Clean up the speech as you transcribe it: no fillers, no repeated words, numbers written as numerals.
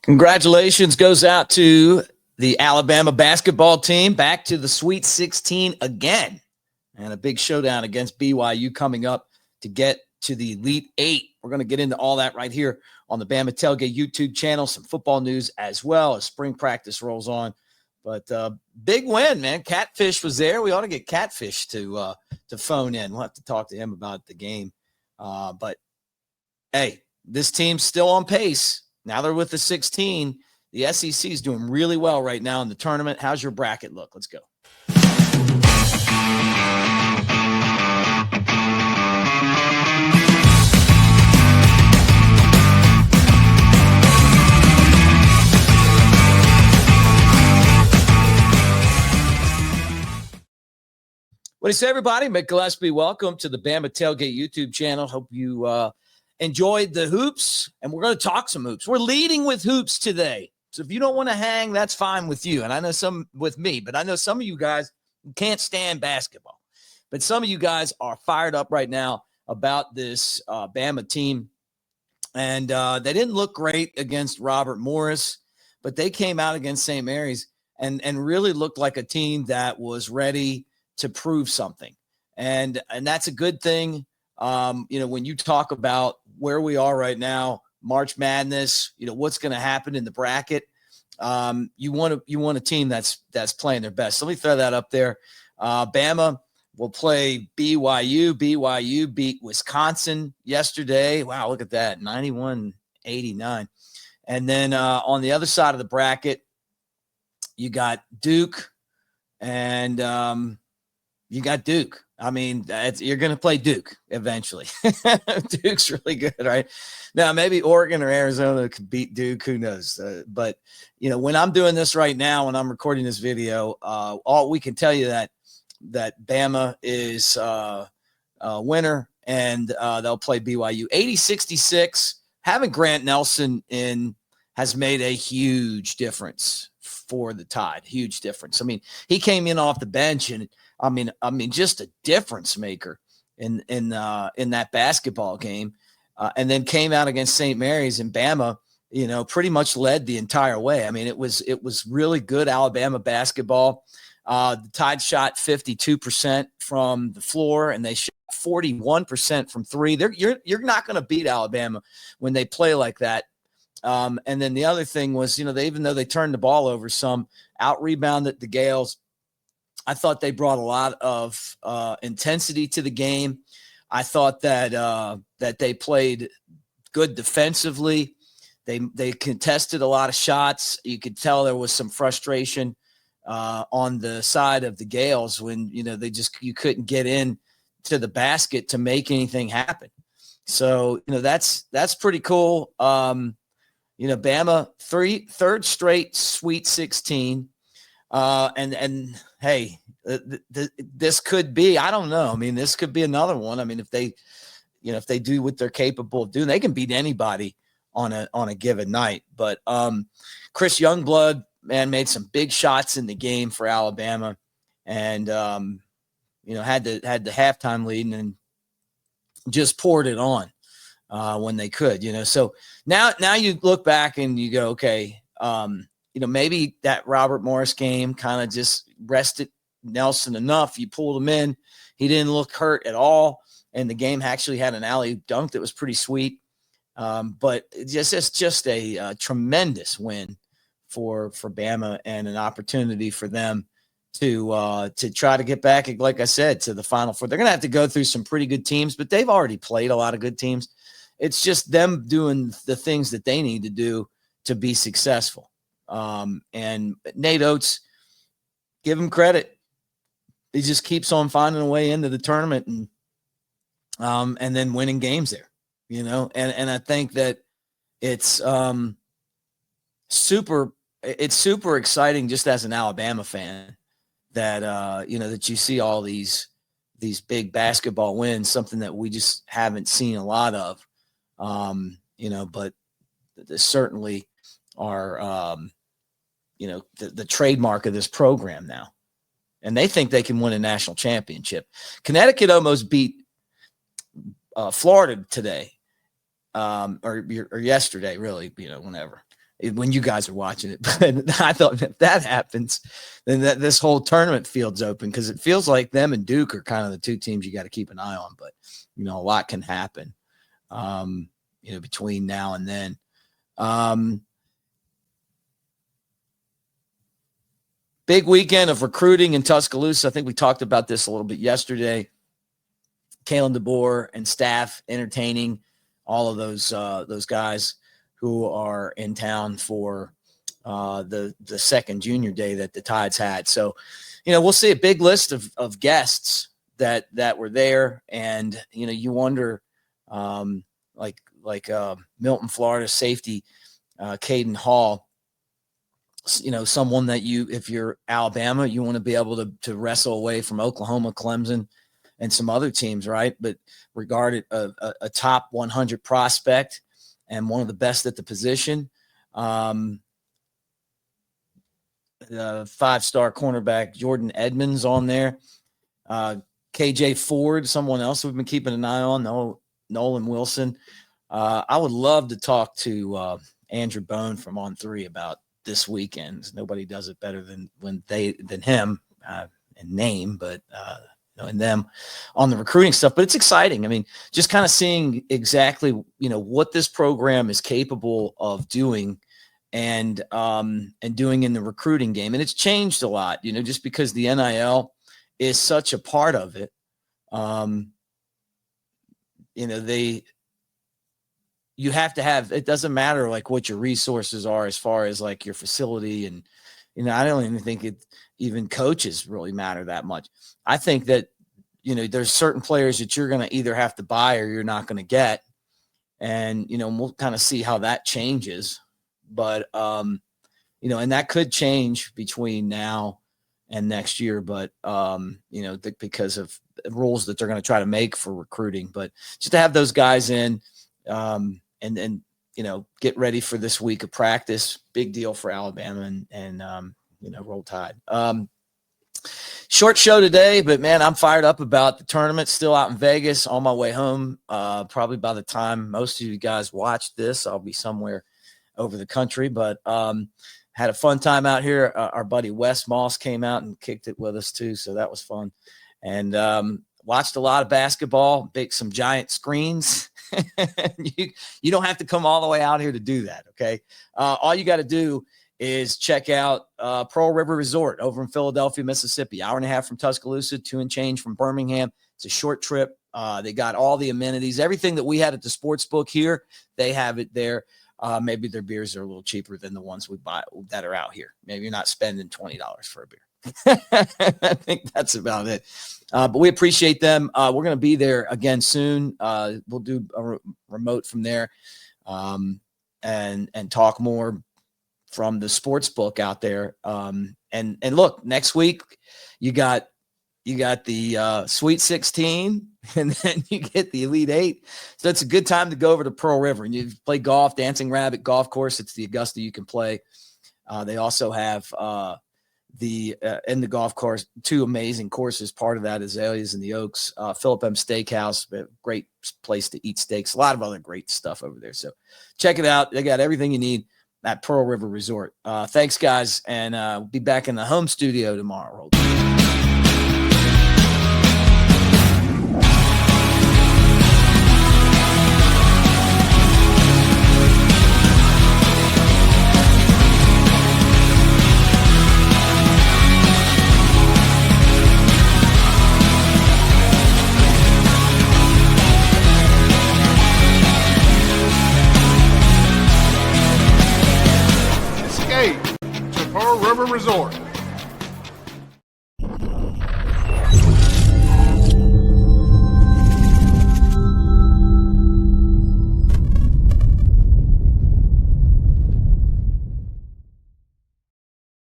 Congratulations goes out to the Alabama basketball team, back to the Sweet 16 again, and a big showdown against BYU coming up to get to the Elite Eight. We're going to get into all that right here on the Bama Tailgate YouTube channel, some football news as well as spring practice rolls on. But big win, man. Catfish was there. We ought to get Catfish to phone in. We'll have to talk to him about the game. But, hey, this team's still on pace. Now they're with the 16. The SEC is doing really well right now in the tournament. How's your bracket look? Let's go. What do you say, everybody? Mick Gillespie, welcome to the Bama Tailgate YouTube channel. Hope you enjoyed the hoops, and we're going to talk some hoops. We're leading with hoops today. So if you don't want to hang, that's fine with you. And I know some with me, but I know some of you guys can't stand basketball. But some of you guys are fired up right now about this Bama team. And they didn't look great against Robert Morris, but they came out against St. Mary's and really looked like a team that was ready to prove something. And that's a good thing. When you talk about where we are right now, March Madness, what's going to happen in the bracket. You want a team that's playing their best. So let me throw that up there. Bama will play BYU. BYU beat Wisconsin yesterday. Wow, look at that, 91-89. And then on the other side of the bracket, you got Duke and you got Duke. I mean, you're going to play Duke eventually. Duke's really good, right? Now, maybe Oregon or Arizona could beat Duke. Who knows? But, when I'm doing this right now, when I'm recording this video, all we can tell you that Bama is a winner, and they'll play BYU. 80-66, having Grant Nelson in has made a huge difference for the Tide. Huge difference. I mean, he came in off the bench and I mean, just a difference maker in that basketball game, and then came out against St. Mary's, and Bama, pretty much led the entire way. I mean, it was really good Alabama basketball. The Tide shot 52% from the floor, and they shot 41% from three. You're not going to beat Alabama when they play like that. And then the other thing was, even though they turned the ball over some, out-rebounded the Gales. I thought they brought a lot of intensity to the game. I thought that they played good defensively. They contested a lot of shots. You could tell there was some frustration on the side of the Gales when you couldn't get in to the basket to make anything happen. So that's pretty cool. Bama third straight Sweet 16. And hey, this could be, I don't know. I mean, this could be another one. I mean, if they do what they're capable of doing, they can beat anybody on a given night. But Chris Youngblood, man, made some big shots in the game for Alabama, and had the halftime lead and just poured it on when they could. So now you look back and you go, okay. Maybe that Robert Morris game kind of just rested Nelson enough. You pulled him in. He didn't look hurt at all. And the game actually had an alley dunk that was pretty sweet. But it's just a tremendous win for Bama, and an opportunity for them to try to get back, like I said, to the Final Four. They're going to have to go through some pretty good teams, but they've already played a lot of good teams. It's just them doing the things that they need to do to be successful. And Nate Oats, give him credit. He just keeps on finding a way into the tournament and then winning games there, and I think that it's super exciting just as an Alabama fan that, that you see all these big basketball wins, something that we just haven't seen a lot of, but they certainly are, the trademark of this program now. And they think they can win a national championship. Connecticut almost beat Florida today, or yesterday, really, whenever. when you guys are watching it. But I thought if that happens, then this whole tournament field's open, because it feels like them and Duke are kind of the two teams you got to keep an eye on. But, a lot can happen, between now and then. Big weekend of recruiting in Tuscaloosa. I think we talked about this a little bit yesterday. Kalen DeBoer and staff entertaining all of those guys who are in town for the second junior day that the Tides had. So, we'll see a big list of guests that were there, and you wonder, like Milton, Florida safety Caden Hall. Someone that if you're Alabama, you want to be able to wrestle away from Oklahoma, Clemson, and some other teams, right? But regarded a top 100 prospect and one of the best at the position. The 5-star cornerback Jordan Edmonds on there. KJ Ford, someone else we've been keeping an eye on. Nolan Wilson. I would love to talk to Andrew Bone from On 3 about this weekend. Nobody does it better than him in name, but and them on the recruiting stuff. But it's exciting. I mean, just kind of seeing exactly what this program is capable of doing and doing in the recruiting game. And it's changed a lot, just because the NIL is such a part of it. You have to have, it doesn't matter like what your resources are as far as like your facility. And, I don't even think even coaches really matter that much. I think that, there's certain players that you're going to either have to buy or you're not going to get. And, we'll kind of see how that changes. But, and that could change between now and next year. But, because of rules that they're going to try to make for recruiting. But just to have those guys in, and get ready for this week of practice. Big deal for Alabama and Roll Tide. Short show today, but man, I'm fired up about the tournament. Still out in Vegas on my way home. Probably by the time most of you guys watch this, I'll be somewhere over the country, but had a fun time out here. Our buddy Wes Moss came out and kicked it with us too. So that was fun. And watched a lot of basketball, some giant screens. You don't have to come all the way out here to do that. Okay. All you got to do is check out Pearl River Resort over in Philadelphia, Mississippi, hour and a half from Tuscaloosa, 2 and change from Birmingham. It's a short trip. They got all the amenities, everything that we had at the sports book here. They have it there. Maybe their beers are a little cheaper than the ones we buy that are out here. Maybe you're not spending $20 for a beer. I think that's about it. But we appreciate them. We're going to be there again soon. We'll do a remote from there and talk more from the sports book out there. And look, next week you got the Sweet 16 and then you get the Elite 8. So it's a good time to go over to Pearl River and you play golf, Dancing Rabbit golf course. It's the Augusta you can play. They also have in the golf course, 2 amazing courses. Part of that is Azaleas and the Oaks, Philip M. Steakhouse, a great place to eat steaks. A lot of other great stuff over there. So check it out. They got everything you need at Pearl River Resort. Thanks, guys, and we'll be back in the home studio tomorrow. To Pearl River Resort.